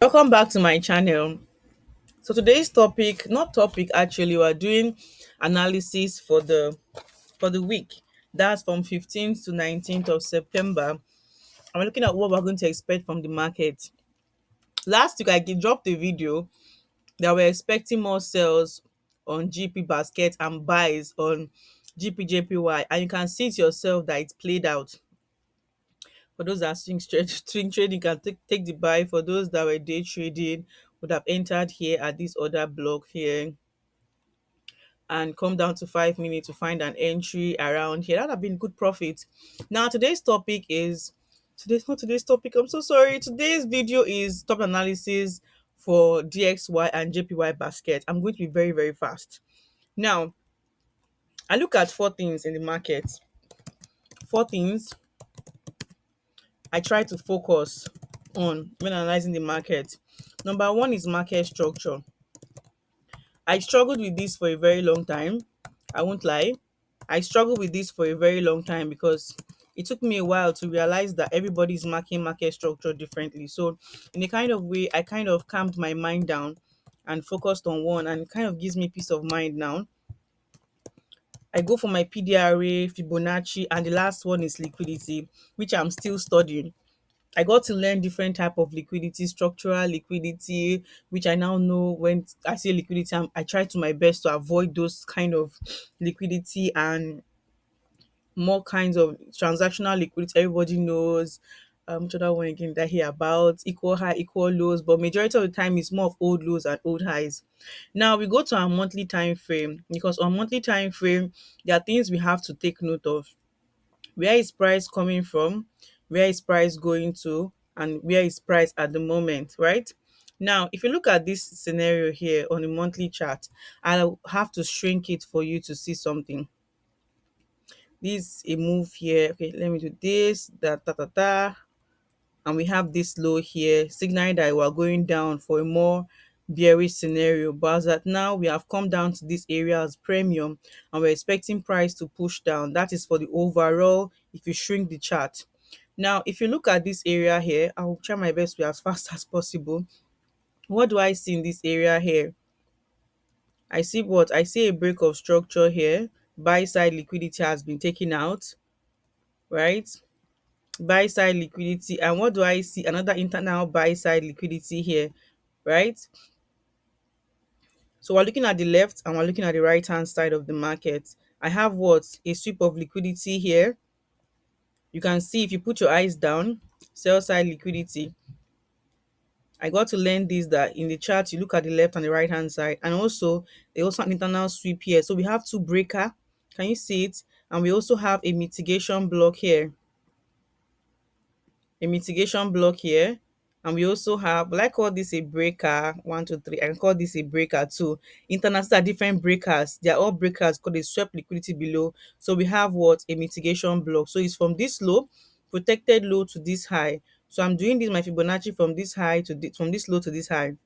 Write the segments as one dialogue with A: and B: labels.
A: Welcome back to my channel. So today's topic, not topic actually, we're doing analysis for the week. That's from 15th to 19th of September. I'm looking at what we're going to expect from the market. Last week dropped a video that we're expecting more sales on GP basket and buys on JPY, and you can see it yourself that it's played out. For those that are swing trading, can take the buy. For those that were day trading, would have entered here at this other block here and come down to 5 minutes to find an entry around here. That would have been good profit. Now today's topic. I'm so sorry. Today's video is top analysis for DXY and JPY basket. I'm going to be very, very fast. Now, I look at four things in the market. Four things I try to focus on when analyzing the market. Number one is market structure. I struggled with this for a very long time. I won't lie. I struggled with this for a very long time because it took me a while to realize that everybody's marking market structure differently. So, in a kind of way, I kind of calmed my mind down and focused on one, and it kind of gives me peace of mind now. I go for my PDRA, Fibonacci, and the last one is liquidity, which I'm still studying. I got to learn different type of liquidity, structural liquidity, which I now know when I say liquidity, I try to my best to avoid those kind of liquidity and more kinds of transactional liquidity. Everybody knows. Which other one again that I hear about? Equal high, equal lows, but majority of the time it's more of old lows and old highs. Now we go to our monthly time frame, because on monthly time frame there are things we have to take note of. Where is price coming from, where is price going to, and where is price at the moment, right? Now if you look at this scenario here on the monthly chart, I'll have to shrink it for you to see something. This a move here. Okay, let me do this, and we have this low here signaling that we're going down for a more bearish scenario. But as at now, we have come down to this area as premium, and we're expecting price to push down. That is for the overall if you shrink the chart. Now if you look at this area here, I'll try my best to be as fast as possible. What do I see in this area here? I see a break of structure here. Buy side liquidity has been taken out, right? Buy side liquidity. And what do I see? Another internal buy side liquidity here, right? So we're looking at the left and we're looking at the right hand side of the market. I have what? A sweep of liquidity here. You can see if you put your eyes down, sell side liquidity. I got to learn this, that in the chart you look at the left and the right hand side, and also they also an internal sweep here. So we have two breaker. Can you see it? And we also have a mitigation block here. A mitigation block here, and we also have, will I call this a breaker one, two, three? I can call this a breaker two. International are different breakers, they are all breakers because they swept liquidity below. So we have what? A mitigation block. So it's from this low, protected low, to this high. So I'm doing this my Fibonacci from this high to this, from this low to this high.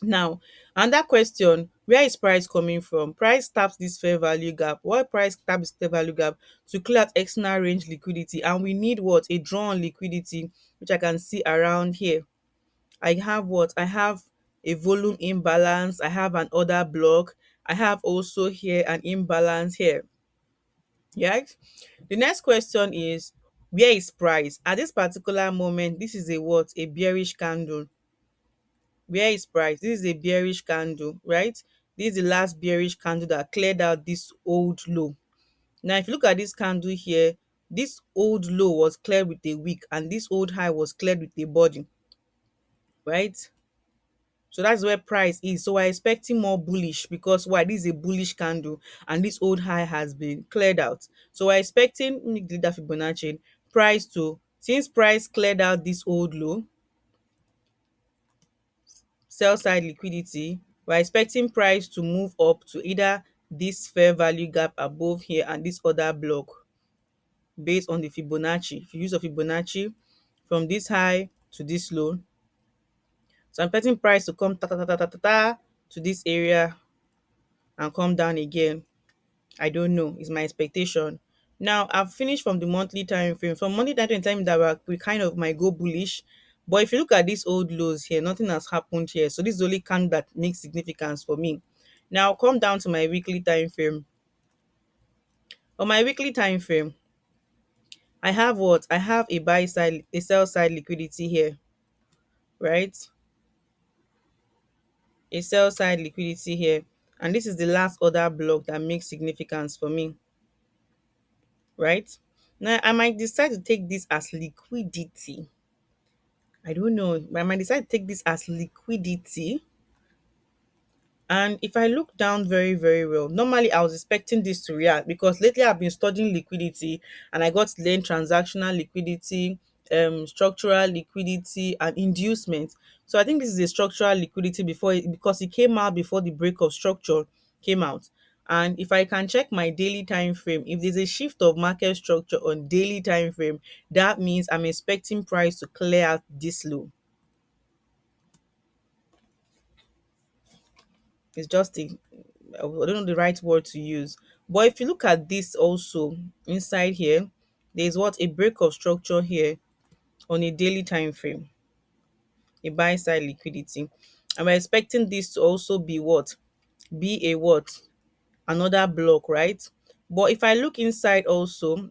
A: Now, another question, where is price coming from? Price taps this fair value gap. Why price taps this fair value gap? To clear out external range liquidity, and we need what? A drawn liquidity, which I can see around here. I have what? I have a volume imbalance, I have an order block, I have also here an imbalance here. Right? The next question is, where is price? At this particular moment, this is a what? A bearish candle. Where is price? This is a bearish candle, right? This is the last bearish candle that cleared out this old low. Now if you look at this candle here, this old low was cleared with a wick, and this old high was cleared with a body, right? So that's where price is. So we're expecting more bullish, because why? This is a bullish candle and this old high has been cleared out. So we're expecting, let me delete that Fibonacci, price to, since price cleared out this old low, sell side liquidity, we're expecting price to move up to either this fair value gap above here and this other block based on the Fibonacci. If you use a Fibonacci from this high to this low, so I'm expecting price to come to this area and come down again. I don't know, it's my expectation. Now I've finished from the monthly time frame. From monthly time frame that we kind of might go bullish, But if you look at these old lows here, nothing has happened here. So this is the only candle that makes significance for me. Now I'll come down to my weekly time frame. On my weekly time frame, I have what? I have a buy side, a sell side liquidity here, right? A sell side liquidity here. And this is the last order block that makes significance for me, right? Now I might decide to take this as liquidity. I don't know. But I might decide to take this as liquidity. And if I look down very, very well, normally I was expecting this to react because lately I've been studying liquidity and I got to learn transactional liquidity, structural liquidity, and inducement. So I think this is a structural liquidity because it came out before the break of structure came out. And if I can check my daily time frame, if there's a shift of market structure on daily time frame, that means I'm expecting price to clear out this low. It's just a, I don't know the right word to use. But if you look at this also inside here, there's what a break of structure here on a daily time frame, a buy side liquidity. And we're expecting this to also be what? Be a what? Another block, right? But if I look inside also,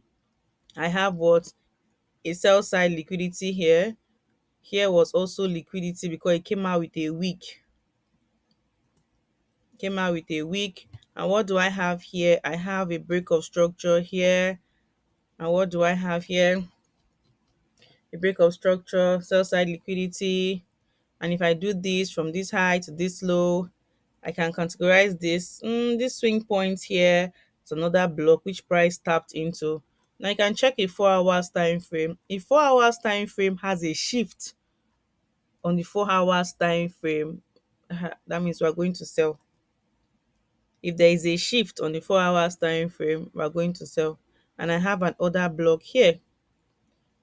A: I have what? A sell side liquidity here. Here was also liquidity because it came out with a wick. Came out with a wick. And what do I have here? I have a break of structure here. And what do I have here? A break of structure, sell side liquidity. And if I do this from this high to this low, I can categorize this swing point here. It's another block which price tapped into. Now I can check a 4 hours time frame. A 4 hours time frame has a shift on the 4 hours time frame. That means we're going to sell. If there is a shift on the 4 hours time frame, we're going to sell. And I have an order block here.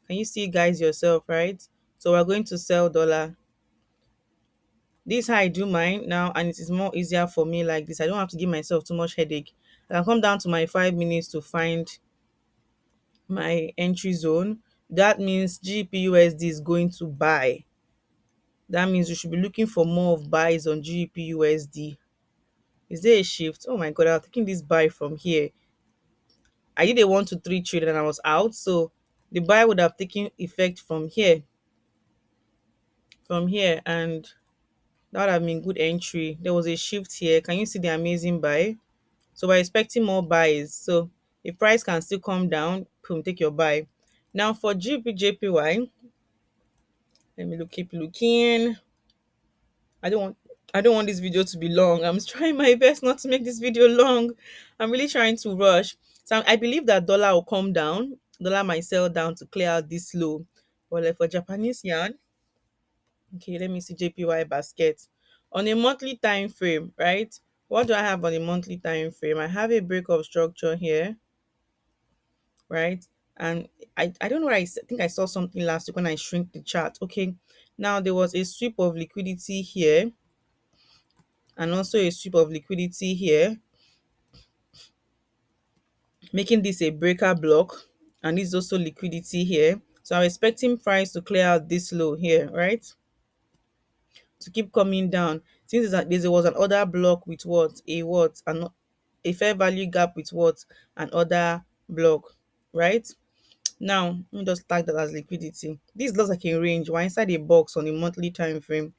A: Can you see guys yourself, right? So we're going to sell dollar. This is how I do mine now, and it is more easier for me like this. I don't have to give myself too much headache. I can come down to my 5 minutes to find my entry zone. That means GPUSD is going to buy. That means you should be looking for more of buys on GPUSD. Is there a shift? Oh my god, I was taking this buy from here. I did a 1 to 3 trade and I was out, so the buy would have taken effect from here, and that would have been good entry. There was a shift here. Can you see the amazing buy? So we're expecting more buys. So if price can still come down, boom, take your buy. Now for JPY, let me keep looking. I don't want I don't want this video to be long. I'm trying my best not to make this video long. I'm really trying to rush. So I believe that dollar will come down. Dollar might sell down to clear out this low. But like for Japanese yen, okay, let me see JPY basket. On a monthly time frame, right? What do I have on a monthly time frame? I have a break of structure here, right? And I don't know where think I saw something last week when I shrink the chart. Okay, now there was a sweep of liquidity here and also a sweep of liquidity here, making this a breaker block, and this is also liquidity here. So I'm expecting price to clear out this low here, right? To keep coming down. Since there was an order block with a fair value gap with what an order block, right? Now let me just tag that as liquidity. This looks like a range. We're inside a box on a monthly time frame.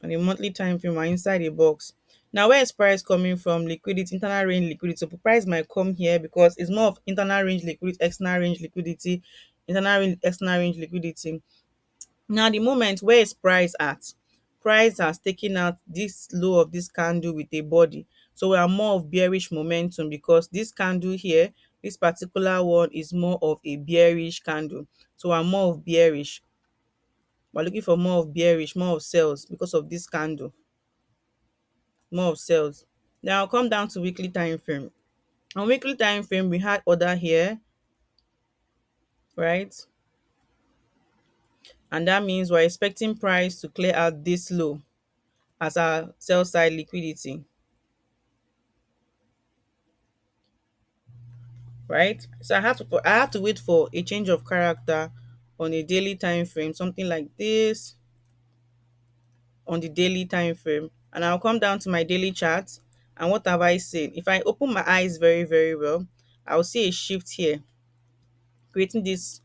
A: On a monthly time frame, we're inside a box. Now, where is price coming from? Liquidity, internal range liquidity. So price might come here because it's more of internal range liquidity, external range liquidity, internal range, external range liquidity. Now, the moment, where is price at? Price has taken out this low of this candle with a body. So we are more of bearish momentum because this candle here, this particular one is more of a bearish candle. So we're more of bearish. We're looking for more of bearish, more of sales because of this candle. More of sales. Now I'll come down to weekly time frame. On weekly time frame, we had order here, right? And that means we're expecting price to clear out this low as our sell side liquidity, right? So I have to wait for a change of character on a daily time frame, something like this on the daily time frame. And I'll come down to my daily chart. And what have I seen? If I open my eyes very, very well, I'll see a shift here, creating this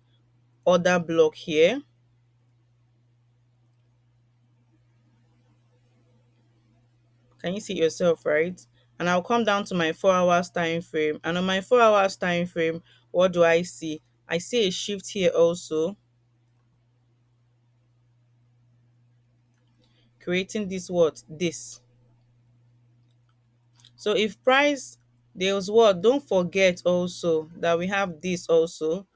A: order block here. Can you see it yourself, right? And I'll come down to my 4 hours time frame. And on my 4 hours time frame, what do I see? I see a shift here also, creating this what? This. So if price, there's what? Don't forget also that we have this also.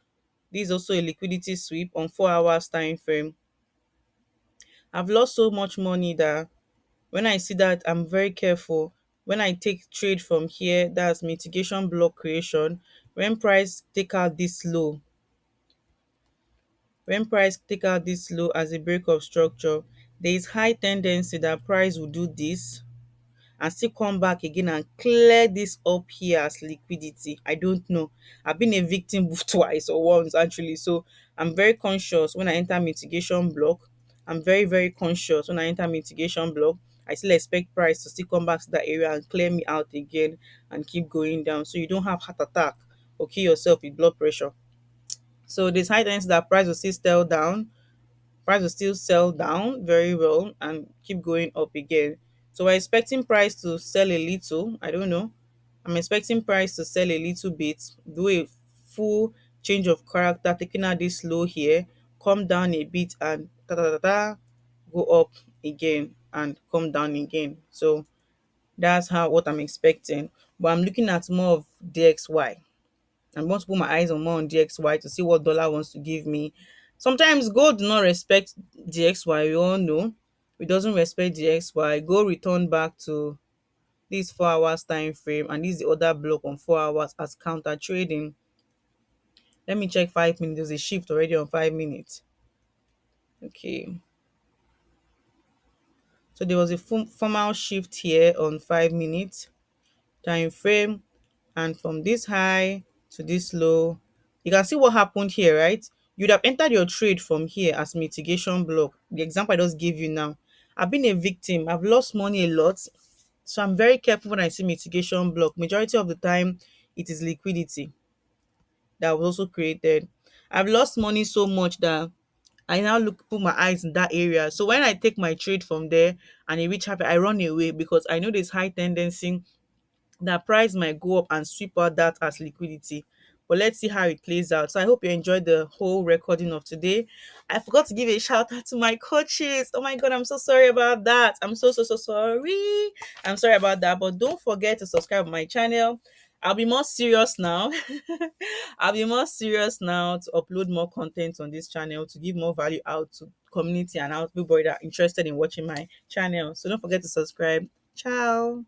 A: This is also a liquidity sweep on 4 hours time frame. I've lost so much money that when I see that, I'm very careful. When I take trade from here, that's mitigation block creation. When price take out this low, when price take out this low as a break of structure, there is high tendency that price will do this and still come back again and clear this up here as liquidity. I don't know. I've been a victim twice or once actually. So I'm very conscious when I enter mitigation block. I'm very, very conscious when I enter mitigation block. I still expect price to still come back to that area and clear me out again and keep going down. So you don't have heart attack or kill yourself with blood pressure. So there's high tendency that price will still sell down, price will still sell down very well and keep going up again. So we're expecting price to sell a little. I don't know. I'm expecting price to sell a little bit, do a full change of character, taking out this low here, come down a bit and go up again and come down again. So that's how what I'm expecting. But I'm looking at more of DXY. I'm going to put my eyes on more on DXY to see what dollar wants to give me. Sometimes gold do not respect DXY. We all know it doesn't respect DXY. Gold return back to this 4 hours time frame, and this is the other block on 4 hours as counter trading. Let me check 5 minutes. There's a shift already on 5 minutes. Okay, so there was a formal shift here on 5 minutes time frame, and from this high to this low, you can see what happened here, right? You'd have entered your trade from here as mitigation block, the example I just gave you now. I've been a victim, I've lost money a lot, so I'm very careful when I see mitigation block. Majority of the time it is liquidity that was also created. I've lost money so much that I now put my eyes in that area. So when I take my trade from there and it reach happy, I run away because I know there's high tendency that price might go up and sweep out that as liquidity. But let's see how it plays out. So I hope you enjoyed the whole recording of today. I forgot to give a shout out to my coaches. Oh my god, I'm so sorry about that. I'm so sorry. I'm sorry about that. But don't forget to subscribe to my channel. I'll be more serious now. I'll be more serious now to upload more content on this channel to give more value out to community and out people that are interested in watching my channel. So don't forget to subscribe. Ciao.